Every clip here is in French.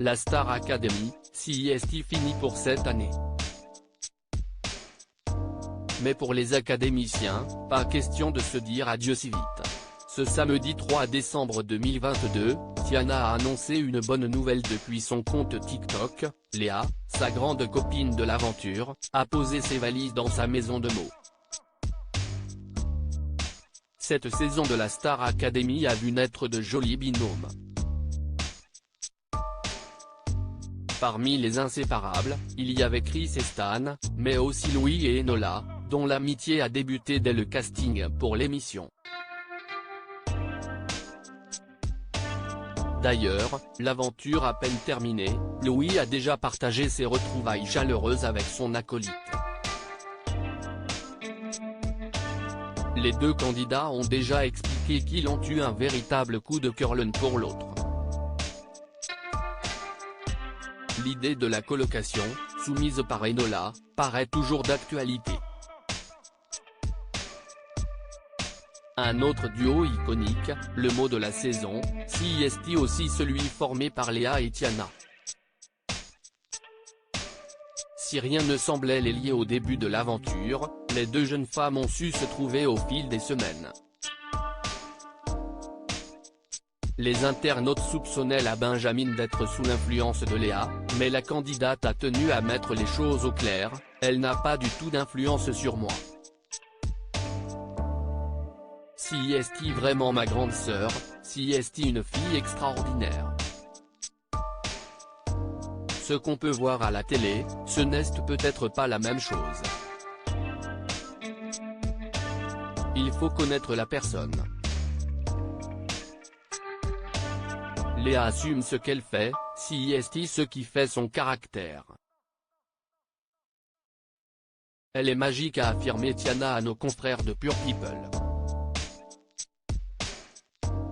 La Star Academy, CIST finit pour cette année. Mais pour les académiciens, pas question de se dire adieu si vite. Ce samedi 3 décembre 2022, Tiana a annoncé une bonne nouvelle depuis son compte TikTok. Léa, sa grande copine de l'aventure, a posé ses valises dans sa maison de mots. Cette saison de la Star Academy a vu naître de jolis binômes. Parmi les inséparables, il y avait Chris et Stan, mais aussi Louis et Enola, dont l'amitié a débuté dès le casting pour l'émission. D'ailleurs, l'aventure à peine terminée, Louis a déjà partagé ses retrouvailles chaleureuses avec son acolyte. Les deux candidats ont déjà expliqué qu'ils ont eu un véritable coup de cœur l'un pour l'autre. L'idée de la colocation, soumise par Enola, paraît toujours d'actualité. Un autre duo iconique, le mot de la saison, CIST aussi celui formé par Léa et Tiana. Si rien ne semblait les lier au début de l'aventure, les deux jeunes femmes ont su se trouver au fil des semaines. Les internautes soupçonnaient la Benjamine d'être sous l'influence de Léa, mais la candidate a tenu à mettre les choses au clair, elle n'a pas du tout d'influence sur moi. CIST vraiment ma grande sœur, CIST une fille extraordinaire. Ce qu'on peut voir à la télé, ce n'est peut-être pas la même chose. Il faut connaître la personne. Léa assume ce qu'elle fait, CIST ce qui fait son caractère. Elle est magique, a affirmé Tiana à nos confrères de Pure People.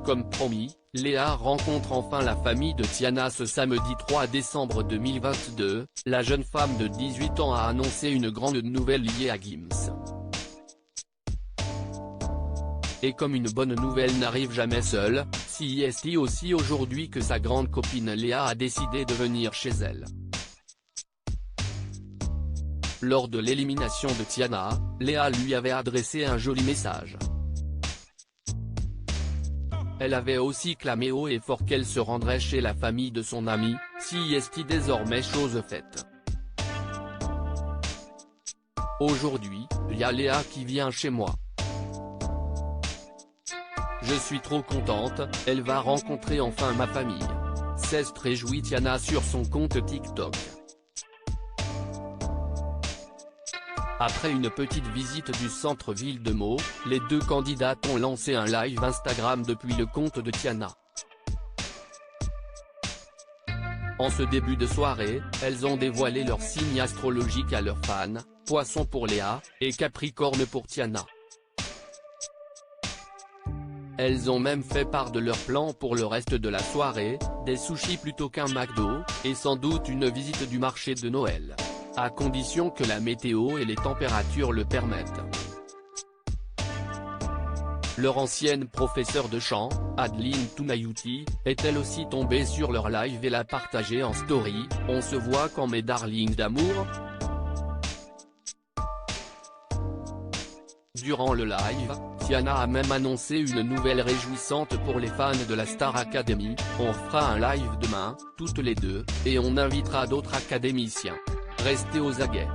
Comme promis, Léa rencontre enfin la famille de Tiana ce samedi 3 décembre 2022, la jeune femme de 18 ans a annoncé une grande nouvelle liée à Gims. Et comme une bonne nouvelle n'arrive jamais seule, CIST aussi aujourd'hui que sa grande copine Léa a décidé de venir chez elle. Lors de l'élimination de Tiana, Léa lui avait adressé un joli message. Elle avait aussi clamé haut et fort qu'elle se rendrait chez la famille de son amie, CIST désormais chose faite. Aujourd'hui, il y a Léa qui vient chez moi. Je suis trop contente, elle va rencontrer enfin ma famille. S'est réjouit Tiana sur son compte TikTok. Après une petite visite du centre-ville de Meaux, les deux candidates ont lancé un live Instagram depuis le compte de Tiana. En ce début de soirée, elles ont dévoilé leurs signes astrologiques à leurs fans, Poisson pour Léa, et Capricorne pour Tiana. Elles ont même fait part de leurs plans pour le reste de la soirée, des sushis plutôt qu'un McDo, et sans doute une visite du marché de Noël. À condition que la météo et les températures le permettent. Leur ancienne professeure de chant, Adeline Tounayouti, est elle aussi tombée sur leur live et l'a partagé en story. On se voit quand mes darlings d'amour. Durant le live, Tiana a même annoncé une nouvelle réjouissante pour les fans de la Star Academy, on fera un live demain, toutes les deux, et on invitera d'autres académiciens. Restez aux aguets.